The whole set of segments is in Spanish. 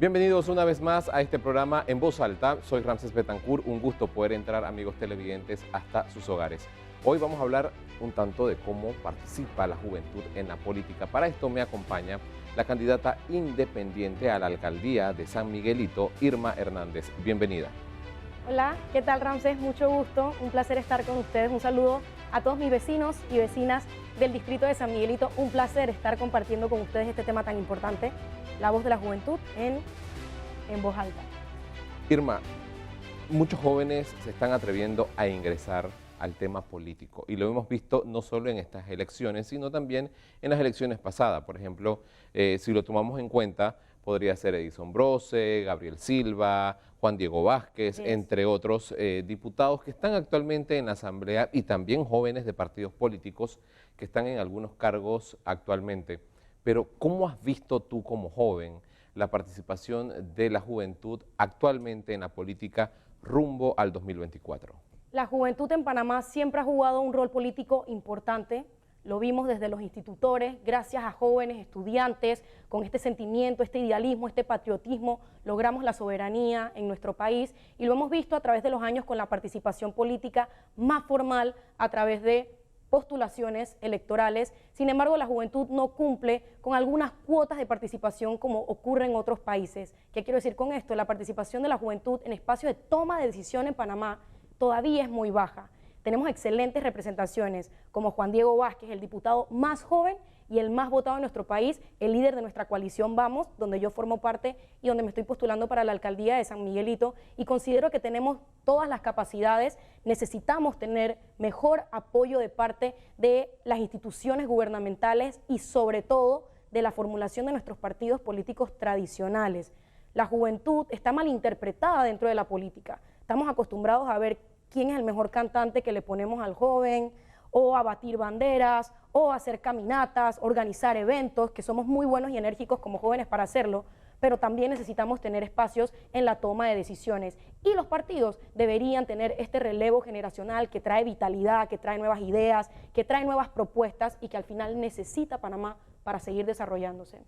Bienvenidos una vez más a este programa En Voz Alta. Soy Ramses Betancourt, un gusto poder entrar, amigos televidentes, hasta sus hogares. Hoy vamos a hablar un tanto de cómo participa la juventud en la política. Para esto me acompaña la candidata independiente a la alcaldía de San Miguelito, Irma Hernández. Bienvenida. Hola, ¿qué tal, Ramses? Mucho gusto, un placer estar con ustedes. Un saludo a todos mis vecinos y vecinas del distrito de San Miguelito. Un placer estar compartiendo con ustedes este tema tan importante, la voz de la juventud en Voz Alta. Irma, muchos jóvenes se están atreviendo a ingresar al tema político y lo hemos visto no solo en estas elecciones, sino también en las elecciones pasadas. Por ejemplo, si lo tomamos en cuenta, podría ser Edison Brose, Gabriel Silva, Juan Diego Vázquez, entre otros diputados que están actualmente en la Asamblea y también jóvenes de partidos políticos que están en algunos cargos actualmente. Pero, ¿cómo has visto tú como joven la participación de la juventud actualmente en la política rumbo al 2024? La juventud en Panamá siempre ha jugado un rol político importante. Lo vimos desde los institutores, gracias a jóvenes estudiantes, con este sentimiento, este idealismo, este patriotismo, logramos la soberanía en nuestro país y lo hemos visto a través de los años con la participación política más formal a través de postulaciones electorales. Sin embargo, la juventud no cumple con algunas cuotas de participación como ocurre en otros países. ¿Qué quiero decir con esto? La participación de la juventud en espacios de toma de decisión en Panamá todavía es muy baja. Tenemos excelentes representaciones como Juan Diego Vázquez, el diputado más joven y el más votado en nuestro país, el líder de nuestra coalición Vamos, donde yo formo parte y donde me estoy postulando para la alcaldía de San Miguelito, y considero que tenemos todas las capacidades. Necesitamos tener mejor apoyo de parte de las instituciones gubernamentales y sobre todo de la formulación de nuestros partidos políticos tradicionales. La juventud está malinterpretada dentro de la política. Estamos acostumbrados a ver quién es el mejor cantante que le ponemos al joven, o a batir banderas, o a hacer caminatas, organizar eventos, que somos muy buenos y enérgicos como jóvenes para hacerlo, pero también necesitamos tener espacios en la toma de decisiones. Y los partidos deberían tener este relevo generacional que trae vitalidad, que trae nuevas ideas, que trae nuevas propuestas y que al final necesita Panamá para seguir desarrollándose.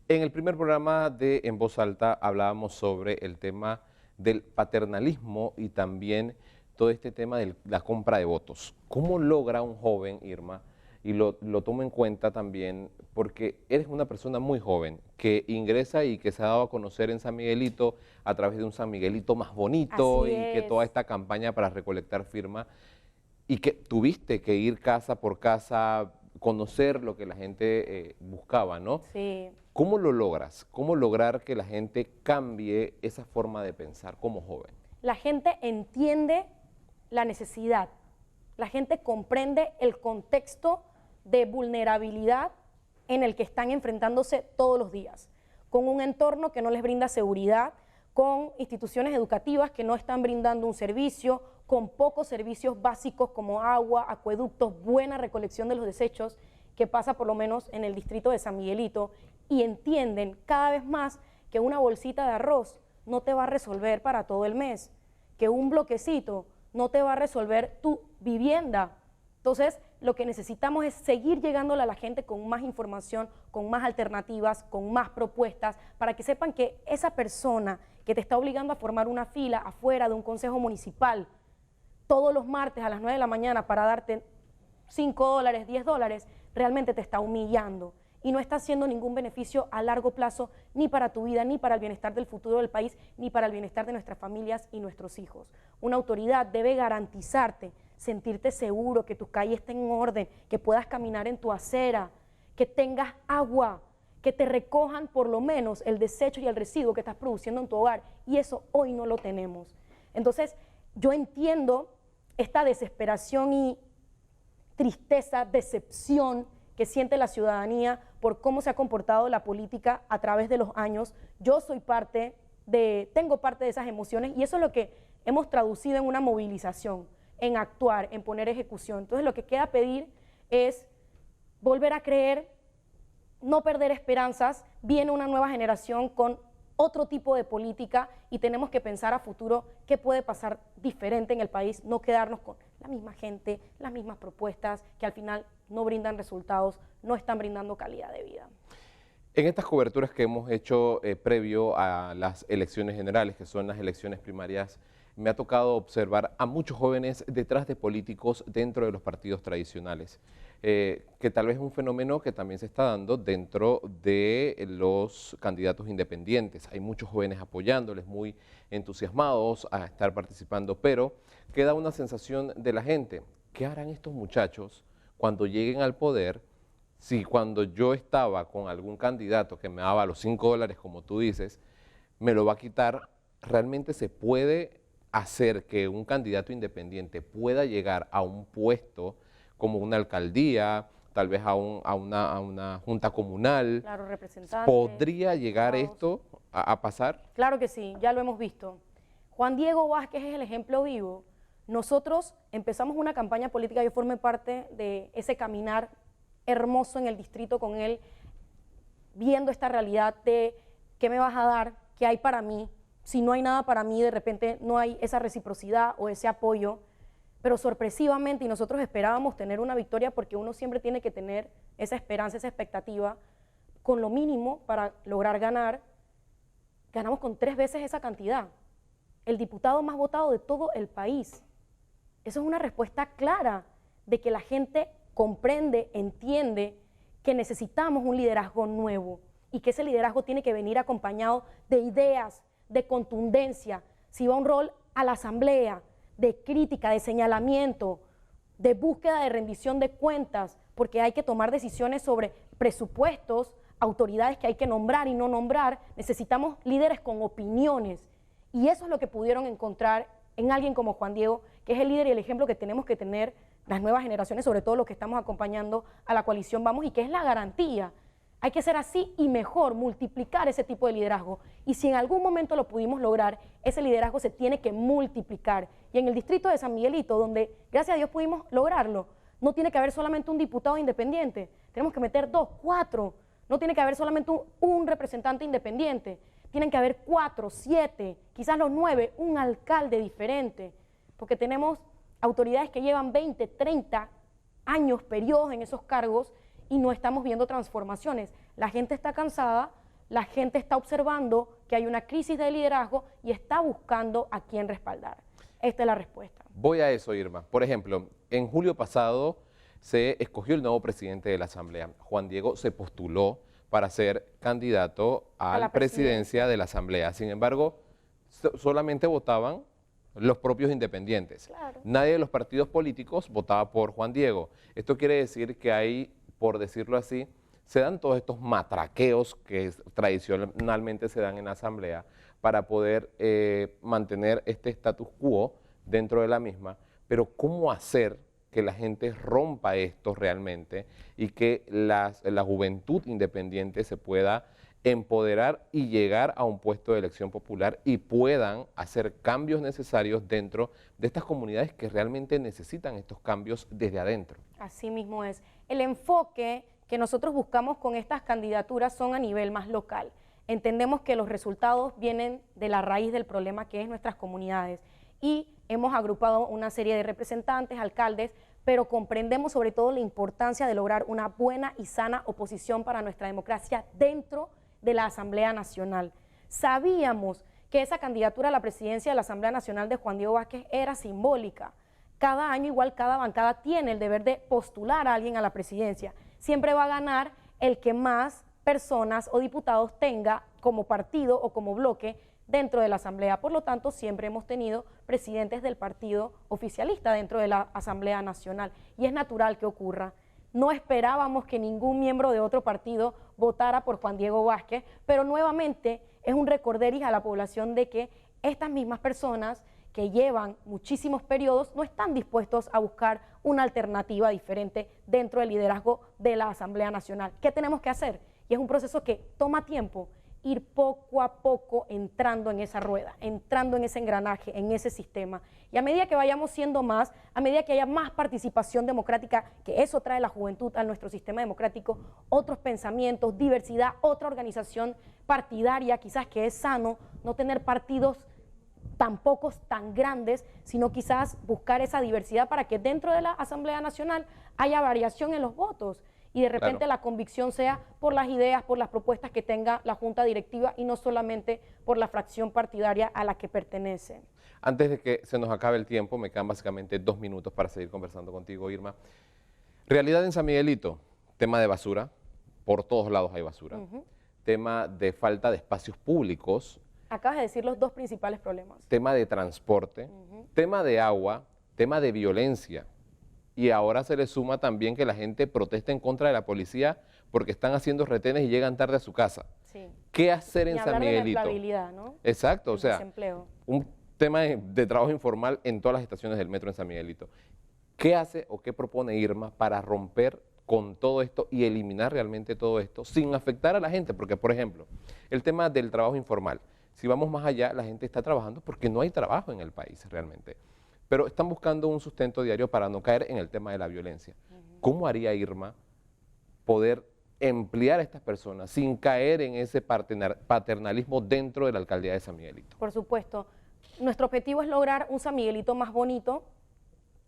En el primer programa de En Voz Alta hablábamos sobre el tema del paternalismo y también todo este tema de la compra de votos. ¿Cómo logra un joven, Irma? Y lo tomo en cuenta también porque eres una persona muy joven que ingresa y que se ha dado a conocer en San Miguelito a través de un San Miguelito más bonito y que toda esta campaña para recolectar firmas y que tuviste que ir casa por casa, conocer lo que la gente buscaba, ¿no? Sí. ¿Cómo lo logras? ¿Cómo lograr que la gente cambie esa forma de pensar como joven? La gente entiende la necesidad, la gente comprende el contexto de vulnerabilidad en el que están enfrentándose todos los días, con un entorno que no les brinda seguridad, con instituciones educativas que no están brindando un servicio, con pocos servicios básicos como agua, acueductos, buena recolección de los desechos, que pasa por lo menos en el distrito de San Miguelito, y entienden cada vez más que una bolsita de arroz no te va a resolver para todo el mes, que un bloquecito no te va a resolver tu vivienda. Entonces, lo que necesitamos es seguir llegándole a la gente con más información, con más alternativas, con más propuestas, para que sepan que esa persona que te está obligando a formar una fila afuera de un consejo municipal todos los martes a las 9 de la mañana para darte $5, $10, realmente te está humillando y no está haciendo ningún beneficio a largo plazo ni para tu vida, ni para el bienestar del futuro del país, ni para el bienestar de nuestras familias y nuestros hijos. Una autoridad debe garantizarte, sentirte seguro, que tu calle esté en orden, que puedas caminar en tu acera, que tengas agua, que te recojan por lo menos el desecho y el residuo que estás produciendo en tu hogar, y eso hoy no lo tenemos. Entonces, yo entiendo esta desesperación y tristeza, decepción que siente la ciudadanía por cómo se ha comportado la política a través de los años. Yo tengo parte de esas emociones y eso es lo que hemos traducido en una movilización, en actuar, en poner ejecución. Entonces lo que queda pedir es volver a creer, no perder esperanzas. Viene una nueva generación con otro tipo de política y tenemos que pensar a futuro qué puede pasar diferente en el país, no quedarnos con la misma gente, las mismas propuestas que al final no brindan resultados, no están brindando calidad de vida. En estas coberturas que hemos hecho previo a las elecciones generales, que son las elecciones primarias, me ha tocado observar a muchos jóvenes detrás de políticos dentro de los partidos tradicionales, que tal vez es un fenómeno que también se está dando dentro de los candidatos independientes. Hay muchos jóvenes apoyándoles, muy entusiasmados a estar participando, pero queda una sensación de la gente: ¿qué harán estos muchachos cuando lleguen al poder? Si cuando yo estaba con algún candidato que me daba los $5, como tú dices, me lo va a quitar. ¿Realmente se puede hacer que un candidato independiente pueda llegar a un puesto como una alcaldía, tal vez a una junta comunal? Claro, representantes. ¿Podría llegar esto a pasar? Claro que sí, ya lo hemos visto. Juan Diego Vázquez es el ejemplo vivo. Nosotros empezamos una campaña política, yo formé parte de ese caminar hermoso en el distrito con él, viendo esta realidad de qué me vas a dar, qué hay para mí. Si no hay nada para mí, de repente no hay esa reciprocidad o ese apoyo, pero sorpresivamente, y nosotros esperábamos tener una victoria porque uno siempre tiene que tener esa esperanza, esa expectativa, con lo mínimo para lograr ganar, ganamos con 3 veces esa cantidad. El diputado más votado de todo el país. Eso es una respuesta clara de que la gente comprende, entiende que necesitamos un liderazgo nuevo y que ese liderazgo tiene que venir acompañado de ideas, de contundencia. Si va un rol a la asamblea, de crítica, de señalamiento, de búsqueda de rendición de cuentas, porque hay que tomar decisiones sobre presupuestos, autoridades que hay que nombrar y no nombrar. Necesitamos líderes con opiniones, y eso es lo que pudieron encontrar en alguien como Juan Diego, que es el líder y el ejemplo que tenemos que tener las nuevas generaciones, sobre todo los que estamos acompañando a la coalición Vamos, y que es la garantía. Hay que ser así y mejor, multiplicar ese tipo de liderazgo. Y si en algún momento lo pudimos lograr, ese liderazgo se tiene que multiplicar. Y en el distrito de San Miguelito, donde gracias a Dios pudimos lograrlo, no tiene que haber solamente un diputado independiente, tenemos que meter 2, 4. No tiene que haber solamente un representante independiente, tienen que haber 4, 7, quizás los 9, un alcalde diferente, porque tenemos autoridades que llevan 20, 30 años, periodos en esos cargos, y no estamos viendo transformaciones. La gente está cansada, la gente está observando que hay una crisis de liderazgo y está buscando a quién respaldar. Esta es la respuesta. Voy a eso, Irma. Por ejemplo, en julio pasado se escogió el nuevo presidente de la Asamblea. Juan Diego se postuló para ser candidato a la presidencia de la Asamblea. Sin embargo, solamente votaban los propios independientes. Claro. Nadie de los partidos políticos votaba por Juan Diego. Esto quiere decir que hay, por decirlo así, se dan todos estos matraqueos que tradicionalmente se dan en la Asamblea para poder mantener este status quo dentro de la misma. Pero ¿cómo hacer que la gente rompa esto realmente y que la juventud independiente se pueda empoderar y llegar a un puesto de elección popular y puedan hacer cambios necesarios dentro de estas comunidades que realmente necesitan estos cambios desde adentro? Así mismo es. El enfoque que nosotros buscamos con estas candidaturas son a nivel más local. Entendemos que los resultados vienen de la raíz del problema, que es nuestras comunidades, y hemos agrupado una serie de representantes, alcaldes, pero comprendemos sobre todo la importancia de lograr una buena y sana oposición para nuestra democracia dentro de la Asamblea Nacional. Sabíamos que esa candidatura a la presidencia de la Asamblea Nacional de Juan Diego Vázquez era simbólica. Cada año, igual, cada bancada tiene el deber de postular a alguien a la presidencia. Siempre va a ganar el que más personas o diputados tenga como partido o como bloque dentro de la Asamblea. Por lo tanto, siempre hemos tenido presidentes del partido oficialista dentro de la Asamblea Nacional, y es natural que ocurra. No esperábamos que ningún miembro de otro partido votara por Juan Diego Vázquez, pero nuevamente es un recorderis a la población de que estas mismas personas que llevan muchísimos periodos no están dispuestos a buscar una alternativa diferente dentro del liderazgo de la Asamblea Nacional. ¿Qué tenemos que hacer? Y es un proceso que toma tiempo, ir poco a poco entrando en esa rueda, entrando en ese engranaje, en ese sistema. Y a medida que vayamos siendo más, a medida que haya más participación democrática, que eso trae la juventud a nuestro sistema democrático, otros pensamientos, diversidad, otra organización partidaria, quizás que es sano no tener partidos tan pocos, tan grandes, sino quizás buscar esa diversidad para que dentro de la Asamblea Nacional haya variación en los votos y de repente Claro. la convicción sea por las ideas, por las propuestas que tenga la junta directiva y no solamente por la fracción partidaria a la que pertenece. Antes de que se nos acabe el tiempo, me quedan básicamente 2 minutos para seguir conversando contigo, Irma. Realidad en San Miguelito, tema de basura, por todos lados hay basura. Tema de falta de espacios públicos, Acabas de decir los dos principales problemas. tema de transporte, tema de agua, tema de violencia. Y ahora se le suma también que la gente protesta en contra de la policía porque están haciendo retenes y llegan tarde a su casa. Sí. ¿Qué hacer en Ni San hablar de la Miguelito? empleabilidad, ¿no? Exacto, o El sea, desempleo. un tema de trabajo informal en todas las estaciones del metro en San Miguelito. ¿Qué hace o qué propone Irma para romper con todo esto y eliminar realmente todo esto sin afectar a la gente? Porque, por ejemplo, el tema del trabajo informal, si vamos más allá, la gente está trabajando porque no hay trabajo en el país realmente, pero están buscando un sustento diario para no caer en el tema de la violencia. ¿Cómo haría Irma poder emplear a estas personas sin caer en ese paternalismo dentro de la alcaldía de San Miguelito? Por supuesto. Nuestro objetivo es lograr un San Miguelito más bonito.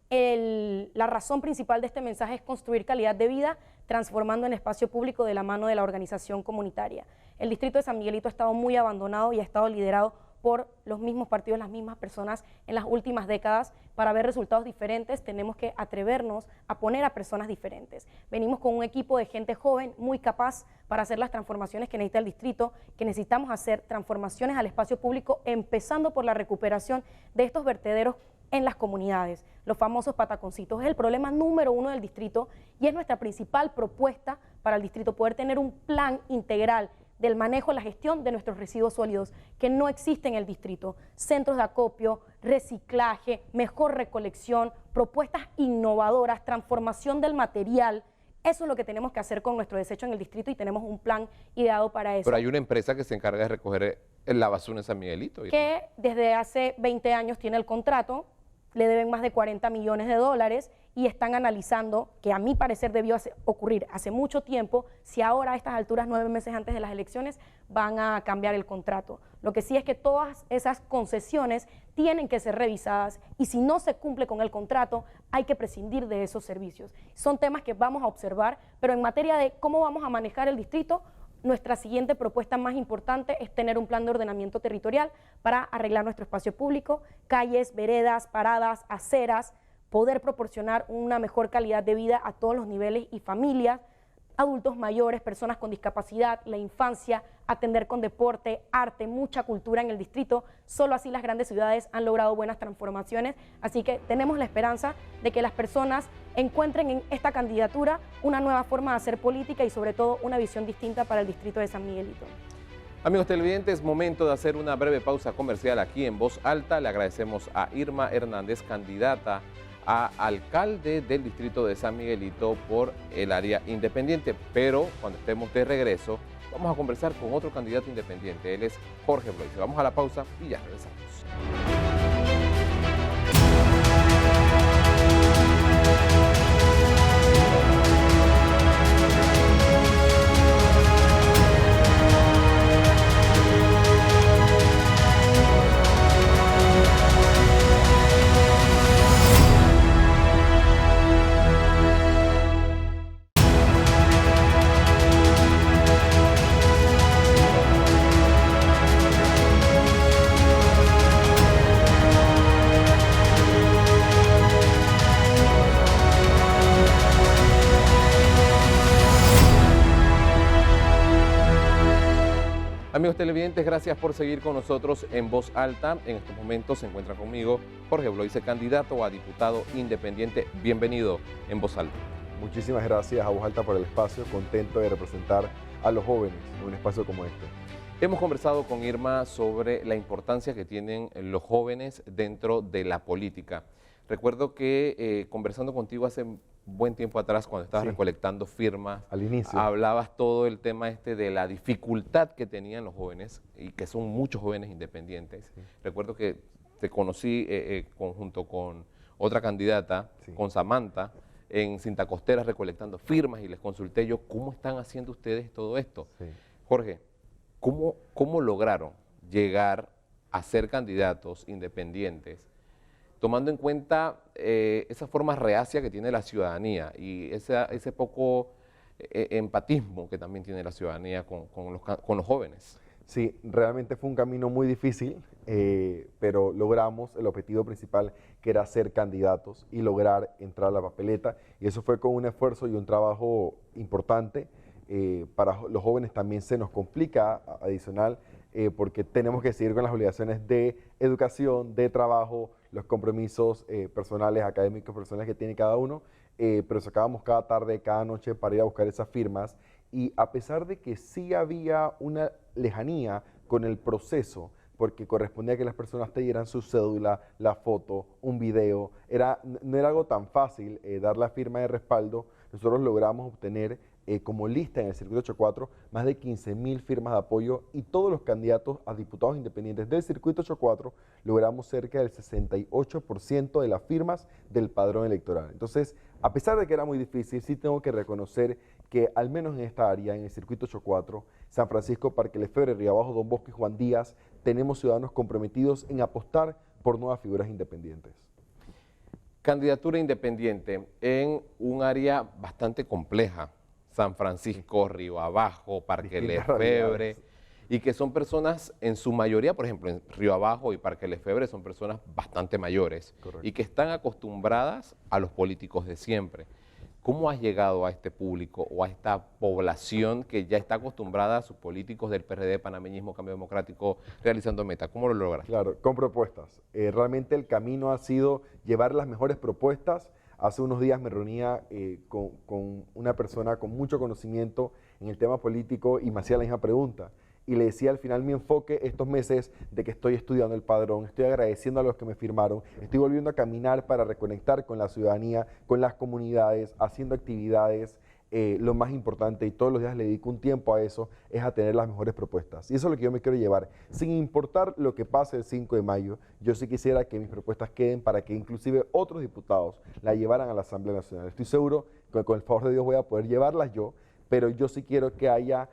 La razón principal de este mensaje es construir calidad de vida, transformando en espacio público de la mano de la organización comunitaria. El distrito de San Miguelito ha estado muy abandonado y ha estado liderado por los mismos partidos, las mismas personas en las últimas décadas. Para ver resultados diferentes tenemos que atrevernos a poner a personas diferentes. Venimos con un equipo de gente joven muy capaz para hacer las transformaciones que necesita el distrito, que necesitamos hacer transformaciones al espacio público, empezando por la recuperación de estos vertederos en las comunidades, los famosos pataconcitos. Es el problema número 1 del distrito y es nuestra principal propuesta para el distrito, poder tener un plan integral del manejo, la gestión de nuestros residuos sólidos que no existe en el distrito. Centros de acopio, reciclaje, mejor recolección, propuestas innovadoras, transformación del material. Eso es lo que tenemos que hacer con nuestro desecho en el distrito y tenemos un plan ideado para eso. Pero hay una empresa que se encarga de recoger la basura en San Miguelito. Irma. Que desde hace 20 años tiene el contrato, le deben más de 40 millones de dólares y están analizando, que a mi parecer debió ocurrir hace mucho tiempo, si ahora a estas alturas, 9 meses antes de las elecciones, van a cambiar el contrato. Lo que sí es que todas esas concesiones tienen que ser revisadas y si no se cumple con el contrato, hay que prescindir de esos servicios. Son temas que vamos a observar, pero en materia de cómo vamos a manejar el distrito, nuestra siguiente propuesta más importante es tener un plan de ordenamiento territorial para arreglar nuestro espacio público, calles, veredas, paradas, aceras, poder proporcionar una mejor calidad de vida a todos los niveles y familias, adultos mayores, personas con discapacidad, la infancia, atender con deporte, arte, mucha cultura en el distrito. Solo así las grandes ciudades han logrado buenas transformaciones, así que tenemos la esperanza de que las personas encuentren en esta candidatura una nueva forma de hacer política y sobre todo una visión distinta para el distrito de San Miguelito. Amigos televidentes, momento de hacer una breve pausa comercial aquí en Voz Alta. Le agradecemos a Irma Hernández, candidata a alcalde del distrito de San Miguelito por el área independiente. Pero cuando estemos de regreso, vamos a conversar con otro candidato independiente. Él es Jorge Bloise. Vamos a la pausa y ya regresamos. Amigos televidentes, gracias por seguir con nosotros en Voz Alta. En estos momentos se encuentra conmigo Jorge Bloise, candidato a diputado independiente. Bienvenido en Voz Alta. Muchísimas gracias a Voz Alta por el espacio, contento de representar a los jóvenes en un espacio como este. Hemos conversado con Irma sobre la importancia que tienen los jóvenes dentro de la política. Recuerdo que conversando contigo hace buen tiempo atrás, cuando estabas recolectando firmas, Al inicio. hablabas todo el tema de la dificultad que tenían los jóvenes, y que son muchos jóvenes independientes. Sí. Recuerdo que te conocí junto con otra candidata, Sí. con Samantha, en Cinta Costera recolectando firmas, y les consulté yo, ¿cómo están haciendo ustedes todo esto? Sí. Jorge, ¿cómo lograron llegar a ser candidatos independientes, tomando en cuenta esa forma reacia que tiene la ciudadanía y ese poco empatismo que también tiene la ciudadanía con los jóvenes. Sí, realmente fue un camino muy difícil, pero logramos el objetivo principal, que era ser candidatos y lograr entrar a la papeleta. Y eso fue con un esfuerzo y un trabajo importante. Para los jóvenes también se nos complica adicional, porque tenemos que seguir con las obligaciones de educación, de trabajo, los compromisos personales, académicos, personales que tiene cada uno, pero sacábamos cada tarde, cada noche para ir a buscar esas firmas. Y a pesar de que sí había una lejanía con el proceso, porque correspondía que las personas te dieran su cédula, la foto, un video, no era algo tan fácil dar la firma de respaldo. Nosotros logramos obtener como lista en el Circuito 84 más de 15.000 firmas de apoyo, y todos los candidatos a diputados independientes del Circuito 84 logramos cerca del 68% de las firmas del padrón electoral. Entonces, a pesar de que era muy difícil, sí tengo que reconocer que al menos en esta área, en el Circuito 84, San Francisco, Parque Lefebvre, Riabajo, Don Bosco y Juan Díaz, tenemos ciudadanos comprometidos en apostar por nuevas figuras independientes. Candidatura independiente en un área bastante compleja, San Francisco, Río Abajo, Parque Lefebvre, y que son personas, en su mayoría, por ejemplo, en Río Abajo y Parque Lefebvre, son personas bastante mayores. Correcto. Y que están acostumbradas a los políticos de siempre. ¿Cómo has llegado a este público o a esta población que ya está acostumbrada a sus políticos del PRD, panameñismo, Cambio Democrático, realizando meta? ¿Cómo lo logras? Claro, con propuestas. Realmente el camino ha sido llevar las mejores propuestas. Hace unos días me reunía con una persona con mucho conocimiento en el tema político y me hacía la misma pregunta. Y le decía al final mi enfoque estos meses de que estoy estudiando el padrón, estoy agradeciendo a los que me firmaron, estoy volviendo a caminar para reconectar con la ciudadanía, con las comunidades, haciendo actividades. Lo más importante, y todos los días le dedico un tiempo a eso, es a tener las mejores propuestas. Y eso es lo que yo me quiero llevar. Sin importar lo que pase el 5 de mayo, yo sí quisiera que mis propuestas queden para que inclusive otros diputados la llevaran a la Asamblea Nacional. Estoy seguro que con el favor de Dios voy a poder llevarlas yo, pero yo sí quiero que haya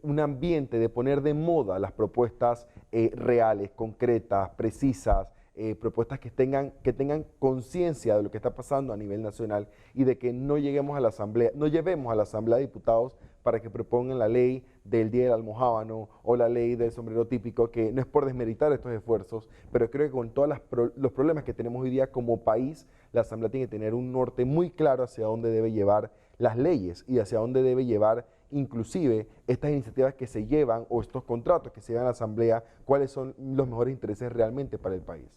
un ambiente de poner de moda las propuestas reales, concretas, precisas, propuestas que tengan conciencia de lo que está pasando a nivel nacional, y de que no llevemos a la Asamblea de Diputados para que propongan la ley del Día del Almojábano o la ley del sombrero típico, que no es por desmeritar estos esfuerzos, pero creo que con todos los problemas que tenemos hoy día como país, la Asamblea tiene que tener un norte muy claro hacia dónde debe llevar las leyes y hacia dónde debe llevar inclusive estas iniciativas que se llevan o estos contratos que se llevan a la Asamblea, cuáles son los mejores intereses realmente para el país.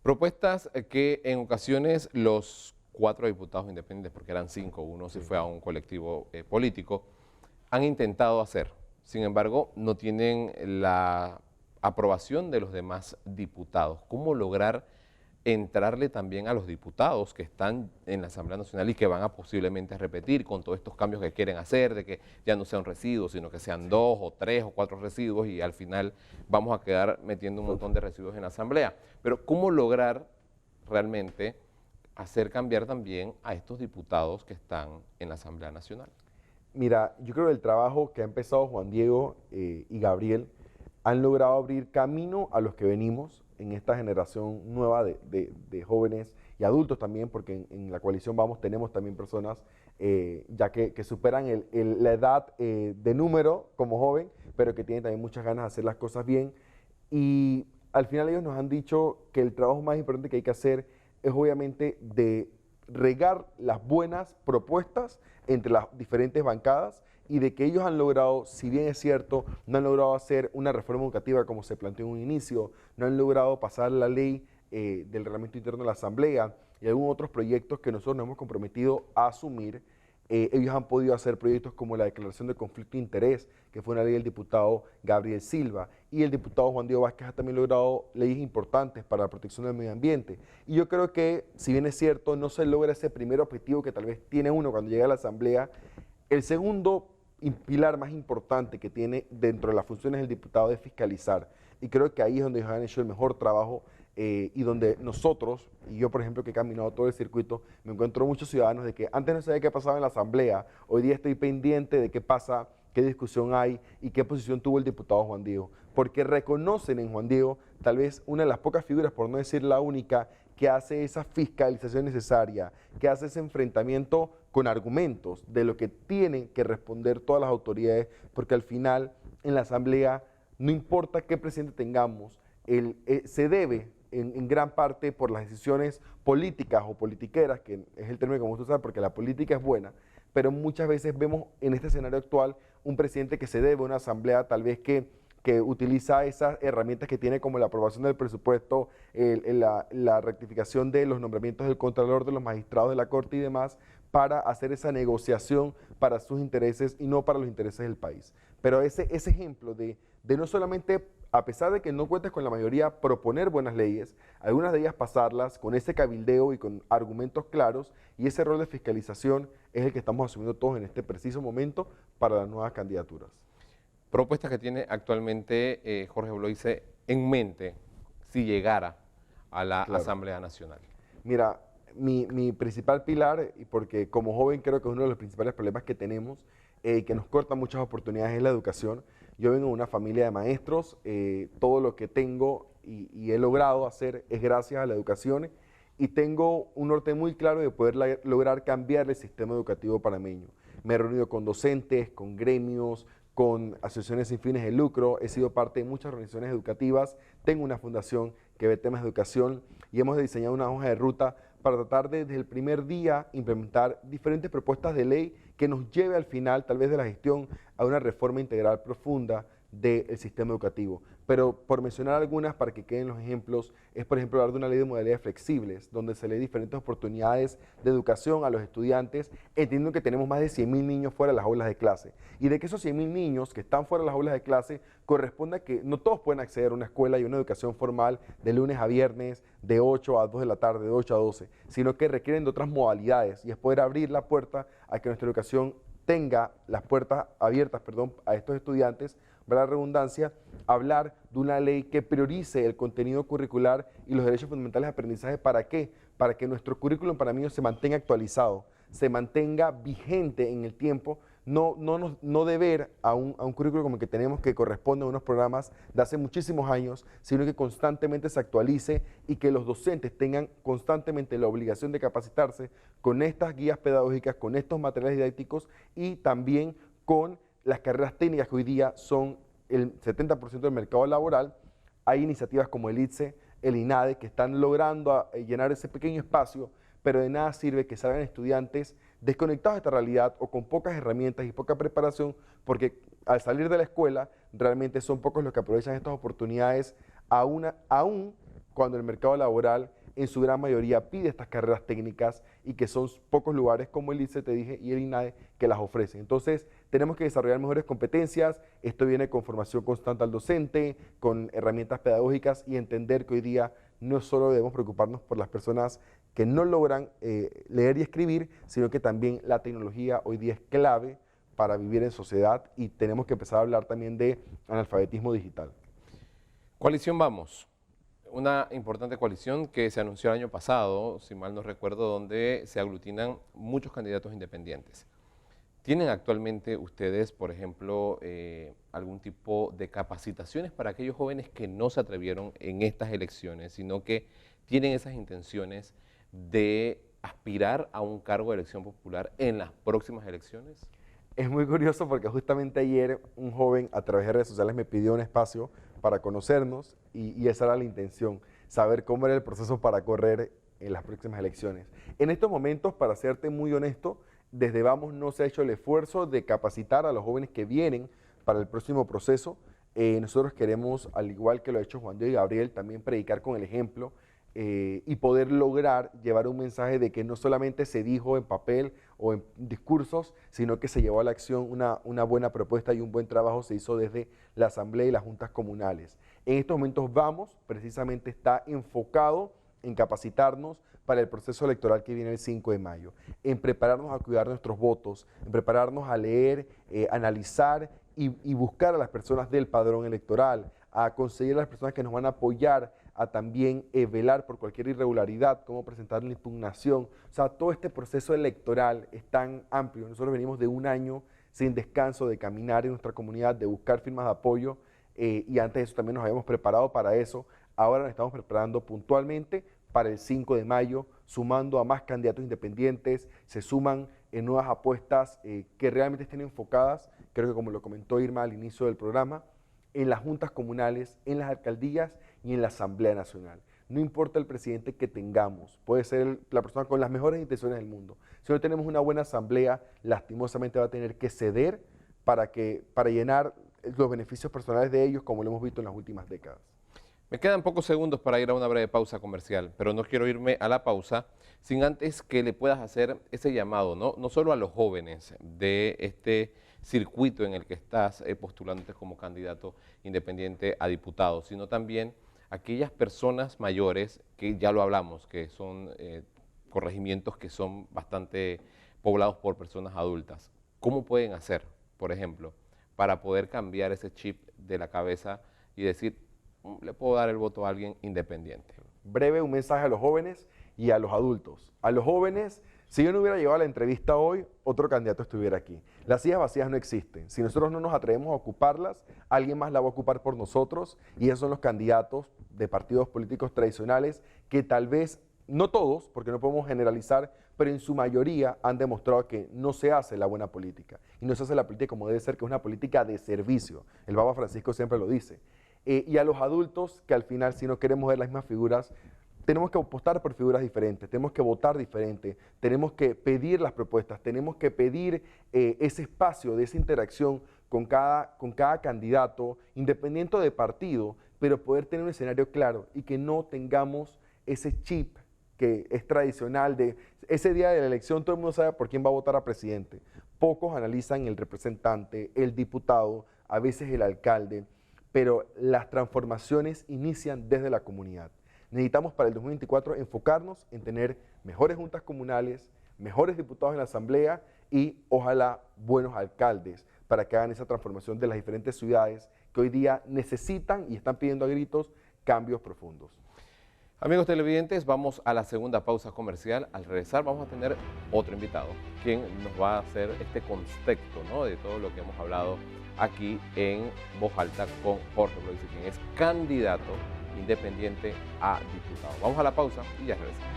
Propuestas que en ocasiones los 4 diputados independientes, porque eran 5, uno se fue a un colectivo político, han intentado hacer. Sin embargo, no tienen la aprobación de los demás diputados. ¿Cómo lograr entrarle también a los diputados que están en la Asamblea Nacional y que van a posiblemente repetir con todos estos cambios que quieren hacer, de que ya no sean residuos, sino que sean 2 o 3 o 4 residuos, y al final vamos a quedar metiendo un montón de residuos en la Asamblea? Pero ¿cómo lograr realmente hacer cambiar también a estos diputados que están en la Asamblea Nacional? Mira, yo creo que el trabajo que ha empezado Juan Diego y Gabriel han logrado abrir camino a los que venimos en esta generación nueva de jóvenes y adultos también, porque en la coalición Vamos tenemos también personas ya que superan la edad de número como joven, pero que tienen también muchas ganas de hacer las cosas bien. Y al final ellos nos han dicho que el trabajo más importante que hay que hacer es obviamente de regar las buenas propuestas entre las diferentes bancadas, y de que ellos han logrado, si bien es cierto, no han logrado hacer una reforma educativa como se planteó en un inicio, no han logrado pasar la ley del reglamento interno de la Asamblea y algunos otros proyectos que nosotros nos hemos comprometido a asumir. Ellos han podido hacer proyectos como la declaración de conflicto de interés, que fue una ley del diputado Gabriel Silva, y el diputado Juan Diego Vázquez ha también logrado leyes importantes para la protección del medio ambiente. Y yo creo que, si bien es cierto, no se logra ese primer objetivo que tal vez tiene uno cuando llega a la Asamblea, el segundo pilar más importante que tiene dentro de las funciones del diputado es fiscalizar. Y creo que ahí es donde ellos han hecho el mejor trabajo, y donde nosotros, y yo por ejemplo que he caminado todo el circuito, me encuentro muchos ciudadanos de que antes no sabía qué pasaba en la Asamblea, hoy día estoy pendiente de qué pasa, qué discusión hay y qué posición tuvo el diputado Juan Diego, porque reconocen en Juan Diego tal vez una de las pocas figuras, por no decir la única, que hace esa fiscalización necesaria, que hace ese enfrentamiento con argumentos de lo que tienen que responder todas las autoridades, porque al final en la Asamblea, no importa qué presidente tengamos, se debe en gran parte por las decisiones políticas o politiqueras, que es el término que vamos a usar porque la política es buena, pero muchas veces vemos en este escenario actual un presidente que se debe a una Asamblea tal vez que utiliza esas herramientas que tiene como la aprobación del presupuesto, la rectificación de los nombramientos del Contralor, de los magistrados de la Corte y demás, para hacer esa negociación para sus intereses y no para los intereses del país. Pero ese ejemplo de no solamente, a pesar de que no cuentes con la mayoría, proponer buenas leyes, algunas de ellas pasarlas con ese cabildeo y con argumentos claros, y ese rol de fiscalización es el que estamos asumiendo todos en este preciso momento para las nuevas candidaturas. Propuestas que tiene actualmente Jorge Bloise en mente si llegara a la Asamblea Nacional. Mira, mi principal pilar, y porque como joven creo que es uno de los principales problemas que tenemos, que nos corta muchas oportunidades, es la educación. Yo vengo de una familia de maestros, todo lo que tengo y he logrado hacer es gracias a la educación, y tengo un norte muy claro de poder lograr cambiar el sistema educativo panameño. Me he reunido con docentes, con gremios, con asociaciones sin fines de lucro, he sido parte de muchas organizaciones educativas, tengo una fundación que ve temas de educación y hemos diseñado una hoja de ruta para tratar de, desde el primer día, implementar diferentes propuestas de ley que nos lleve al final, tal vez de la gestión, a una reforma integral profunda del sistema educativo. Pero por mencionar algunas, para que queden los ejemplos, es por ejemplo hablar de una ley de modalidades flexibles, donde se le dé diferentes oportunidades de educación a los estudiantes, entendiendo que tenemos más de 100.000 niños fuera de las aulas de clase, y de que esos 100.000 niños que están fuera de las aulas de clase, corresponde a que no todos pueden acceder a una escuela y una educación formal de lunes a viernes, de 8 a 2 de la tarde, de 8 a 12, sino que requieren de otras modalidades, y es poder abrir la puerta a que nuestra educación tenga las puertas abiertas, a estos estudiantes, para la redundancia, hablar de una ley que priorice el contenido curricular y los derechos fundamentales de aprendizaje. ¿Para qué? Para que nuestro currículum panameño se mantenga actualizado, se mantenga vigente en el tiempo, no deber a un currículum como el que tenemos, que corresponde a unos programas de hace muchísimos años, sino que constantemente se actualice y que los docentes tengan constantemente la obligación de capacitarse con estas guías pedagógicas, con estos materiales didácticos y también con las carreras técnicas que hoy día son el 70% del mercado laboral. Hay iniciativas como el ITSE, el INADE, que están logrando llenar ese pequeño espacio, pero de nada sirve que salgan estudiantes desconectados de esta realidad o con pocas herramientas y poca preparación, porque al salir de la escuela realmente son pocos los que aprovechan estas oportunidades, aún cuando el mercado laboral en su gran mayoría pide estas carreras técnicas y que son pocos lugares como el ITSE, te dije, y el INADE que las ofrecen. Entonces, tenemos que desarrollar mejores competencias. Esto viene con formación constante al docente, con herramientas pedagógicas y entender que hoy día no solo debemos preocuparnos por las personas que no logran leer y escribir, sino que también la tecnología hoy día es clave para vivir en sociedad y tenemos que empezar a hablar también de analfabetismo digital. Coalición Vamos, una importante coalición que se anunció el año pasado, si mal no recuerdo, donde se aglutinan muchos candidatos independientes. ¿Tienen actualmente ustedes, por ejemplo, algún tipo de capacitaciones para aquellos jóvenes que no se atrevieron en estas elecciones, sino que tienen esas intenciones de aspirar a un cargo de elección popular en las próximas elecciones? Es muy curioso porque justamente ayer un joven a través de redes sociales me pidió un espacio para conocernos y esa era la intención, saber cómo era el proceso para correr en las próximas elecciones. En estos momentos, para serte muy honesto, desde Vamos no se ha hecho el esfuerzo de capacitar a los jóvenes que vienen para el próximo proceso. Nosotros queremos, al igual que lo ha hecho Juan Diego y Gabriel, también predicar con el ejemplo y poder lograr llevar un mensaje de que no solamente se dijo en papel o en discursos, sino que se llevó a la acción una buena propuesta y un buen trabajo se hizo desde la Asamblea y las juntas comunales. En estos momentos Vamos precisamente está enfocado en capacitarnos para el proceso electoral que viene el 5 de mayo, en prepararnos a cuidar nuestros votos, en prepararnos a leer, analizar y buscar a las personas del padrón electoral, a conseguir a las personas que nos van a apoyar, a también velar por cualquier irregularidad, cómo presentar la impugnación. O sea, todo este proceso electoral es tan amplio. Nosotros venimos de un año sin descanso de caminar en nuestra comunidad, de buscar firmas de apoyo y antes de eso también nos habíamos preparado para eso. Ahora nos estamos preparando puntualmente para el 5 de mayo, sumando a más candidatos independientes, se suman en nuevas apuestas que realmente estén enfocadas, creo que como lo comentó Irma al inicio del programa, en las juntas comunales, en las alcaldías y en la Asamblea Nacional. No importa el presidente que tengamos, puede ser la persona con las mejores intenciones del mundo. Si no tenemos una buena asamblea, lastimosamente va a tener que ceder para llenar los beneficios personales de ellos, como lo hemos visto en las últimas décadas. Me quedan pocos segundos para ir a una breve pausa comercial, pero no quiero irme a la pausa sin antes que le puedas hacer ese llamado, no solo a los jóvenes de este circuito en el que estás postulándote como candidato independiente a diputado, sino también a aquellas personas mayores que ya lo hablamos, que son corregimientos que son bastante poblados por personas adultas. ¿Cómo pueden hacer, por ejemplo, para poder cambiar ese chip de la cabeza y decir, le puedo dar el voto a alguien independiente? Breve, un mensaje a los jóvenes y a los adultos. A los jóvenes, si yo no hubiera llegado a la entrevista hoy, otro candidato estuviera aquí. Las sillas vacías no existen. Si nosotros no nos atrevemos a ocuparlas, alguien más la va a ocupar por nosotros, y esos son los candidatos de partidos políticos tradicionales que tal vez, no todos, porque no podemos generalizar, pero en su mayoría han demostrado que no se hace la buena política. Y no se hace la política como debe ser, que es una política de servicio. El Papa Francisco siempre lo dice. Y a los adultos, que al final, si no queremos ver las mismas figuras, tenemos que apostar por figuras diferentes, tenemos que votar diferente, tenemos que pedir las propuestas, tenemos que pedir ese espacio de esa interacción con cada candidato, independiente de partido, pero poder tener un escenario claro y que no tengamos ese chip que es tradicional de ese día de la elección todo el mundo sabe por quién va a votar a presidente. Pocos analizan el representante, el diputado, a veces el alcalde, pero las transformaciones inician desde la comunidad. Necesitamos para el 2024 enfocarnos en tener mejores juntas comunales, mejores diputados en la asamblea y ojalá buenos alcaldes para que hagan esa transformación de las diferentes ciudades que hoy día necesitan y están pidiendo a gritos cambios profundos. Amigos televidentes, vamos a la segunda pausa comercial. Al regresar vamos a tener otro invitado, quien nos va a hacer este contexto, ¿no?, de todo lo que hemos hablado aquí en Voz Alta con Jorge Bloise, quien es candidato independiente a diputado. Vamos a la pausa y ya regresamos.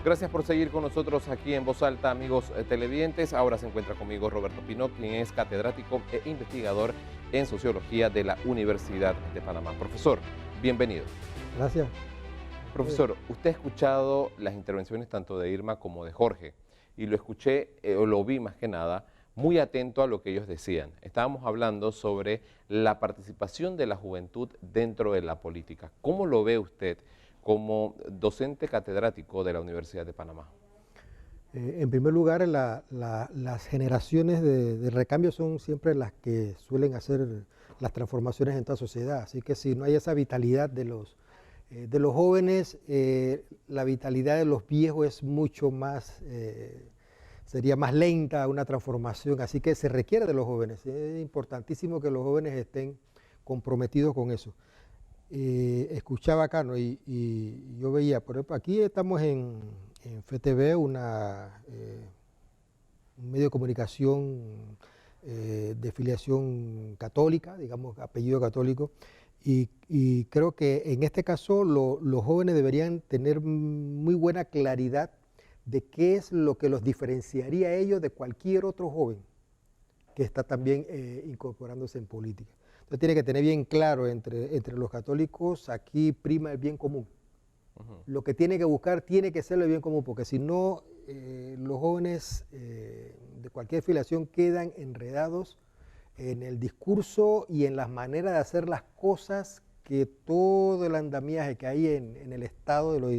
Gracias por seguir con nosotros aquí en Voz Alta, amigos televidentes. Ahora se encuentra conmigo Roberto Pinot, quien es catedrático e investigador en Sociología de la Universidad de Panamá. Profesor, bienvenido. Gracias. Profesor, usted ha escuchado las intervenciones tanto de Irma como de Jorge, y lo escuché, o lo vi más que nada, muy atento a lo que ellos decían. Estábamos hablando sobre la participación de la juventud dentro de la política. ¿Cómo lo ve usted como docente catedrático de la Universidad de Panamá? En primer lugar, las generaciones de recambio son siempre las que suelen hacer las transformaciones en toda sociedad. Así que si no hay esa vitalidad de los jóvenes, la vitalidad de los viejos es mucho más, sería más lenta una transformación. Así que se requiere de los jóvenes. Es importantísimo que los jóvenes estén comprometidos con eso. Escuchaba acá, ¿no? y yo veía, por ejemplo, aquí estamos en FTV, un medio de comunicación de filiación católica, digamos, apellido católico, y creo que en este caso los jóvenes deberían tener muy buena claridad de qué es lo que los diferenciaría a ellos de cualquier otro joven que está también incorporándose en política. Entonces tiene que tener bien claro entre los católicos, aquí prima el bien común. Lo que tiene que buscar tiene que ser el bien común, porque si no, los jóvenes de cualquier filiación quedan enredados en el discurso y en las maneras de hacer las cosas, que todo el andamiaje que hay en el Estado de los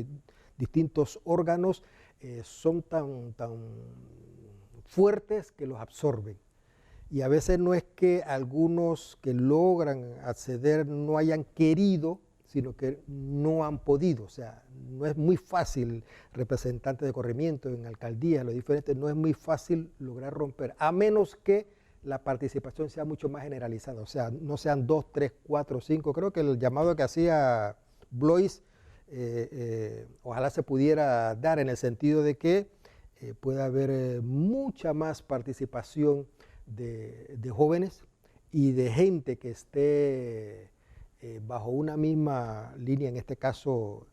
distintos órganos son tan fuertes que los absorben. Y a veces no es que algunos que logran acceder no hayan querido, sino que no han podido. O sea, no es muy fácil, representantes de corregimiento, en alcaldías, lo diferente, no es muy fácil lograr romper, a menos que la participación sea mucho más generalizada. O sea, no sean 2, 3, 4, 5. Creo que el llamado que hacía Blois, ojalá se pudiera dar en el sentido de que pueda haber mucha más participación de jóvenes y de gente que esté bajo una misma línea, en este caso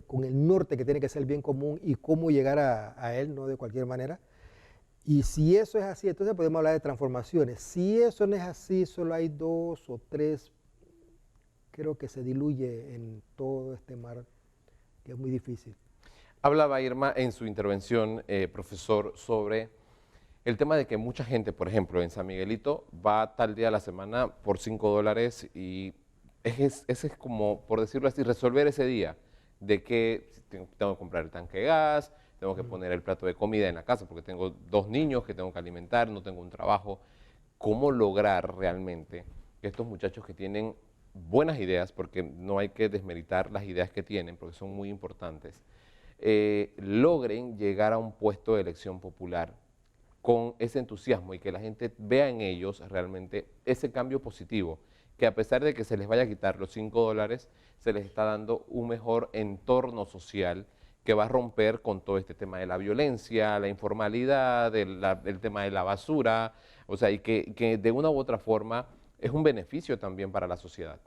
con el norte, que tiene que ser el bien común y cómo llegar a él, no de cualquier manera. Y si eso es así, entonces podemos hablar de transformaciones. Si eso no es así, solo hay 2 o 3, creo que se diluye en todo este mar, que es muy difícil. Hablaba Irma en su intervención, profesor, sobre el tema de que mucha gente, por ejemplo, en San Miguelito, va tal día a la semana por $5 y ese es como, por decirlo así, resolver ese día de que tengo que comprar el tanque de gas, tengo que poner el plato de comida en la casa porque tengo 2 niños que tengo que alimentar, no tengo un trabajo. ¿Cómo lograr realmente que estos muchachos que tienen buenas ideas, porque no hay que desmeritar las ideas que tienen, porque son muy importantes, logren llegar a un puesto de elección popular con ese entusiasmo y que la gente vea en ellos realmente ese cambio positivo, que a pesar de que se les vaya a quitar los $5, se les está dando un mejor entorno social que va a romper con todo este tema de la violencia, la informalidad, el tema de la basura, o sea, y que de una u otra forma es un beneficio también para la sociedad.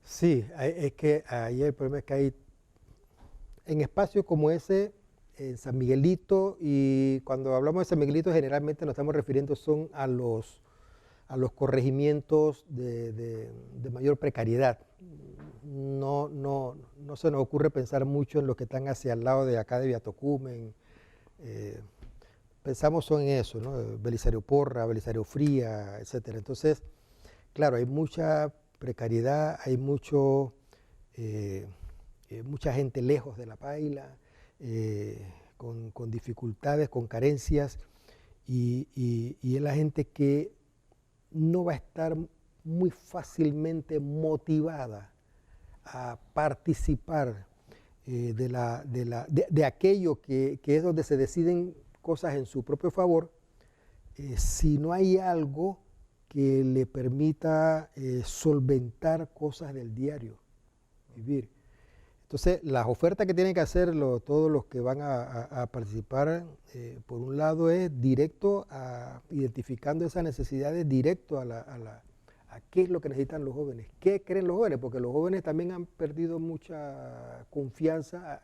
Sí, es que ahí el problema es que hay, en espacios como ese, en San Miguelito, y cuando hablamos de San Miguelito generalmente nos estamos refiriendo son a los corregimientos de mayor precariedad. No se nos ocurre pensar mucho en los que están hacia el lado de acá de Viatocumen. Pensamos son en eso, ¿no? Belisario Porra, Belisario Fría, etcétera. Entonces, claro, hay mucha precariedad, hay mucha gente lejos de la paila, con dificultades, con carencias, y es la gente que no va a estar muy fácilmente motivada a participar de aquello que es donde se deciden cosas en su propio favor, si no hay algo que le permita solventar cosas del diario vivir. Entonces, las ofertas que tienen que hacer todos los que van a participar, por un lado es directo a identificando esas necesidades, directo a qué es lo que necesitan los jóvenes, qué creen los jóvenes, porque los jóvenes también han perdido mucha confianza,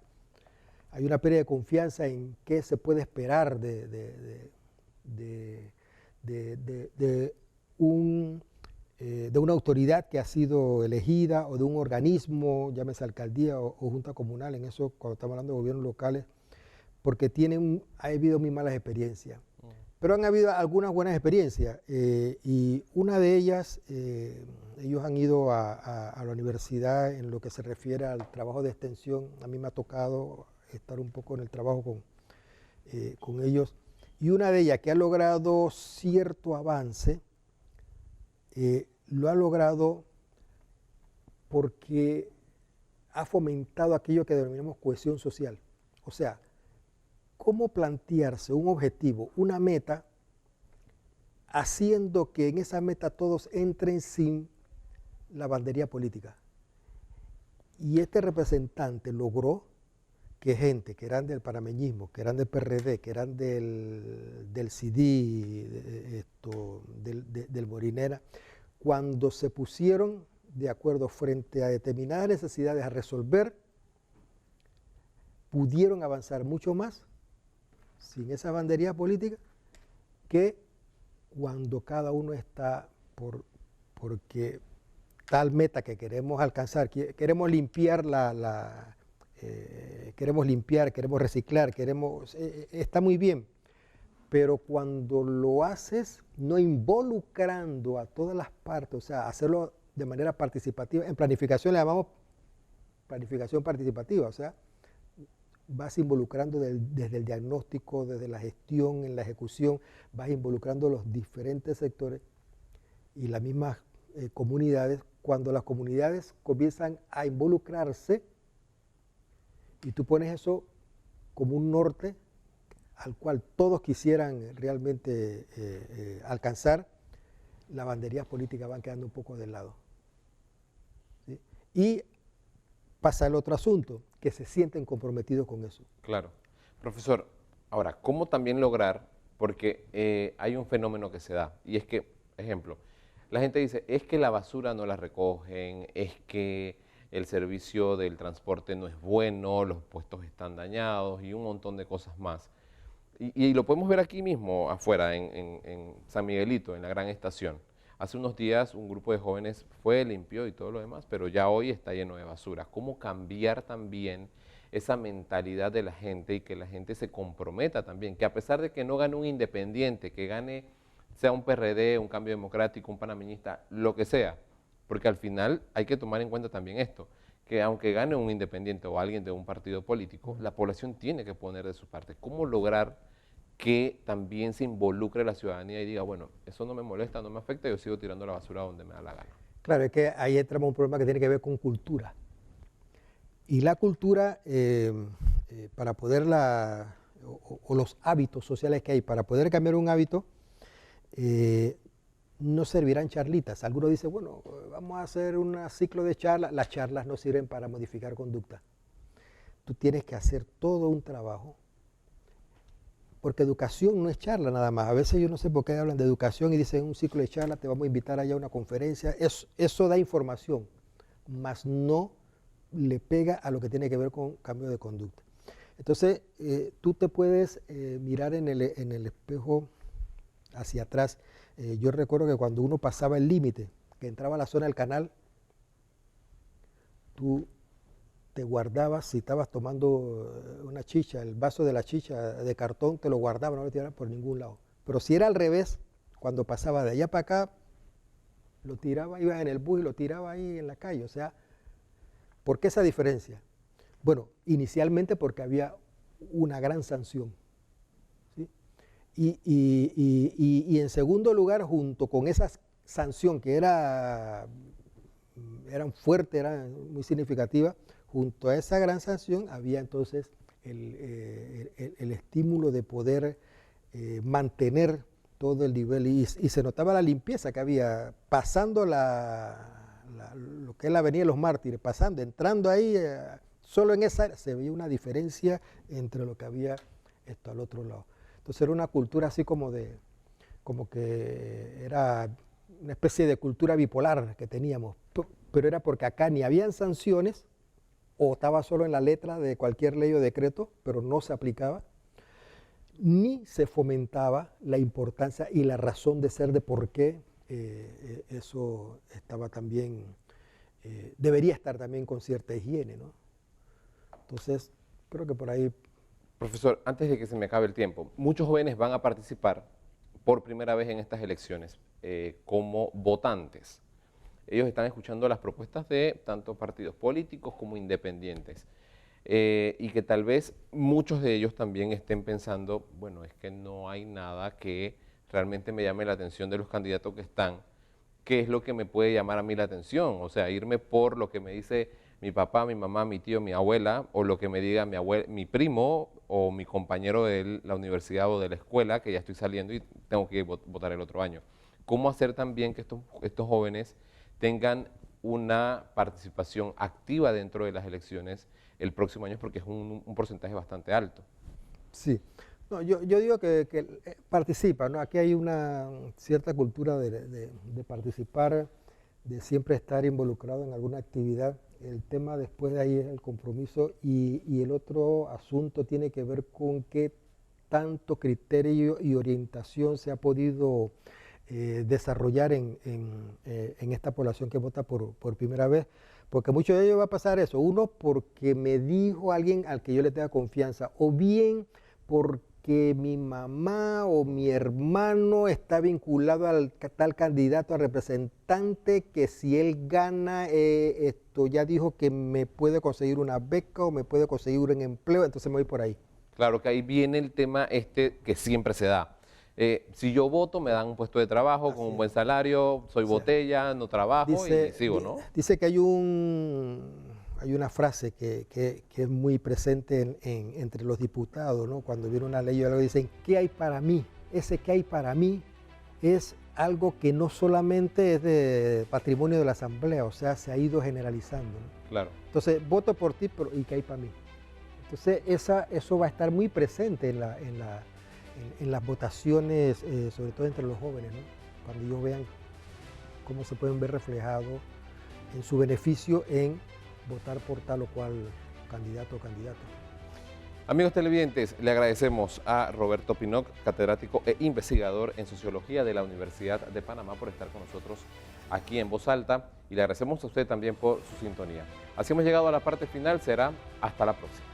hay una pérdida de confianza en qué se puede esperar de una autoridad que ha sido elegida o de un organismo, llámese alcaldía o junta comunal, en eso cuando estamos hablando de gobiernos locales, porque ha habido muy malas experiencias. Pero han habido algunas buenas experiencias y una de ellas, ellos han ido a la universidad en lo que se refiere al trabajo de extensión. A mí me ha tocado estar un poco en el trabajo con ellos, y una de ellas que ha logrado cierto avance, lo ha logrado porque ha fomentado aquello que denominamos cohesión social. O sea, cómo plantearse un objetivo, una meta, haciendo que en esa meta todos entren sin la bandería política. Y este representante logró que gente que eran del panameñismo, que eran del PRD, que eran del CD, del Morinera, cuando se pusieron de acuerdo frente a determinadas necesidades a resolver, pudieron avanzar mucho más sin esa bandería política que cuando cada uno está porque tal meta que queremos alcanzar, queremos limpiar queremos reciclar, está muy bien, pero cuando lo haces no involucrando a todas las partes, o sea, hacerlo de manera participativa, en planificación le llamamos planificación participativa, o sea, vas involucrando desde el diagnóstico, desde la gestión, en la ejecución, vas involucrando los diferentes sectores y las mismas comunidades. Cuando las comunidades comienzan a involucrarse y tú pones eso como un norte al cual todos quisieran realmente alcanzar, las banderías políticas van quedando un poco de lado. ¿Sí? Y pasa el otro asunto, que se sienten comprometidos con eso. Claro. Profesor, ahora, ¿cómo también lograr? Porque hay un fenómeno que se da, y es que, ejemplo, la gente dice, es que la basura no la recogen, es que el servicio del transporte no es bueno, los puestos están dañados y un montón de cosas más. Y lo podemos ver aquí mismo, afuera, en San Miguelito, en la gran estación. Hace unos días un grupo de jóvenes fue, limpió y todo lo demás, pero ya hoy está lleno de basura. ¿Cómo cambiar también esa mentalidad de la gente y que la gente se comprometa también? Que a pesar de que no gane un independiente, que gane, sea un PRD, un Cambio Democrático, un panameñista, lo que sea, porque al final hay que tomar en cuenta también esto, que aunque gane un independiente o alguien de un partido político, la población tiene que poner de su parte. ¿Cómo lograr que también se involucre la ciudadanía y diga, bueno, eso no me molesta, no me afecta, yo sigo tirando la basura donde me da la gana? Claro, es que ahí entramos en un problema que tiene que ver con cultura. Y la cultura, para poderla, o los hábitos sociales que hay, para poder cambiar un hábito, no servirán charlitas. Algunos dicen, bueno, vamos a hacer un ciclo de charlas. Las charlas no sirven para modificar conducta. Tú tienes que hacer todo un trabajo, porque educación no es charla nada más. A veces yo no sé por qué hablan de educación y dicen un ciclo de charla, te vamos a invitar allá a una conferencia. Eso da información, mas no le pega a lo que tiene que ver con cambio de conducta. Entonces, tú te puedes mirar en el espejo hacia atrás. Yo recuerdo que cuando uno pasaba el límite, que entraba a la zona del canal, tú te guardabas, si estabas tomando una chicha, el vaso de la chicha de cartón, te lo guardabas, no lo tiraras por ningún lado. Pero si era al revés, cuando pasaba de allá para acá, lo tiraba, ibas en el bus y lo tiraba ahí en la calle. O sea, ¿por qué esa diferencia? Bueno, inicialmente porque había una gran sanción. ¿Sí? Y en segundo lugar, junto con esa sanción que eran fuertes, era muy significativa, junto a esa gran sanción había entonces el estímulo de poder mantener todo el nivel y se notaba la limpieza que había, pasando lo que es la Avenida de los Mártires, pasando, entrando ahí, solo en esa área se veía una diferencia entre lo que había esto al otro lado. Entonces era una cultura así como que era una especie de cultura bipolar que teníamos, pero era porque acá ni habían sanciones, o estaba solo en la letra de cualquier ley o decreto, pero no se aplicaba, ni se fomentaba la importancia y la razón de ser de por qué eso estaba también, debería estar también con cierta higiene, ¿no? Entonces, creo que por ahí... Profesor, antes de que se me acabe el tiempo, muchos jóvenes van a participar por primera vez en estas elecciones como votantes. Ellos están escuchando las propuestas de tanto partidos políticos como independientes y que tal vez muchos de ellos también estén pensando, bueno, es que no hay nada que realmente me llame la atención de los candidatos que están. ¿Qué es lo que me puede llamar a mí la atención? O sea, irme por lo que me dice mi papá, mi mamá, mi tío, mi abuela, o lo que me diga mi primo o mi compañero de la universidad o de la escuela, que ya estoy saliendo y tengo que votar el otro año. ¿Cómo hacer también que estos jóvenes tengan una participación activa dentro de las elecciones el próximo año, porque es un porcentaje bastante alto? Sí, no, yo digo que participa, ¿no? Aquí hay una cierta cultura de participar, de siempre estar involucrado en alguna actividad. El tema después de ahí es el compromiso y el otro asunto tiene que ver con qué tanto criterio y orientación se ha podido desarrollar en esta población que vota por primera vez, porque muchos de ellos va a pasar eso, uno porque me dijo alguien al que yo le tenga confianza, o bien porque mi mamá o mi hermano está vinculado al tal candidato a representante que si él gana, esto ya dijo que me puede conseguir una beca o me puede conseguir un empleo, entonces me voy por ahí. Claro que ahí viene el tema que siempre se da. Si yo voto, me dan un puesto de trabajo con un buen salario, soy botella, no trabajo y sigo, ¿no? Dice que hay una frase que es muy presente entre los diputados, ¿no? Cuando viene una ley o algo dicen, ¿qué hay para mí? Ese ¿qué hay para mí? Es algo que no solamente es de patrimonio de la Asamblea, o sea, se ha ido generalizando, ¿no? Claro. Entonces, voto por ti, pero ¿y qué hay para mí? Entonces, eso va a estar muy presente en las votaciones, sobre todo entre los jóvenes, ¿no? Cuando ellos vean cómo se pueden ver reflejados en su beneficio en votar por tal o cual candidato o candidata. Amigos televidentes, le agradecemos a Roberto Pinock, catedrático e investigador en Sociología de la Universidad de Panamá, por estar con nosotros aquí en Voz Alta, y le agradecemos a usted también por su sintonía. Así hemos llegado a la parte final, será hasta la próxima.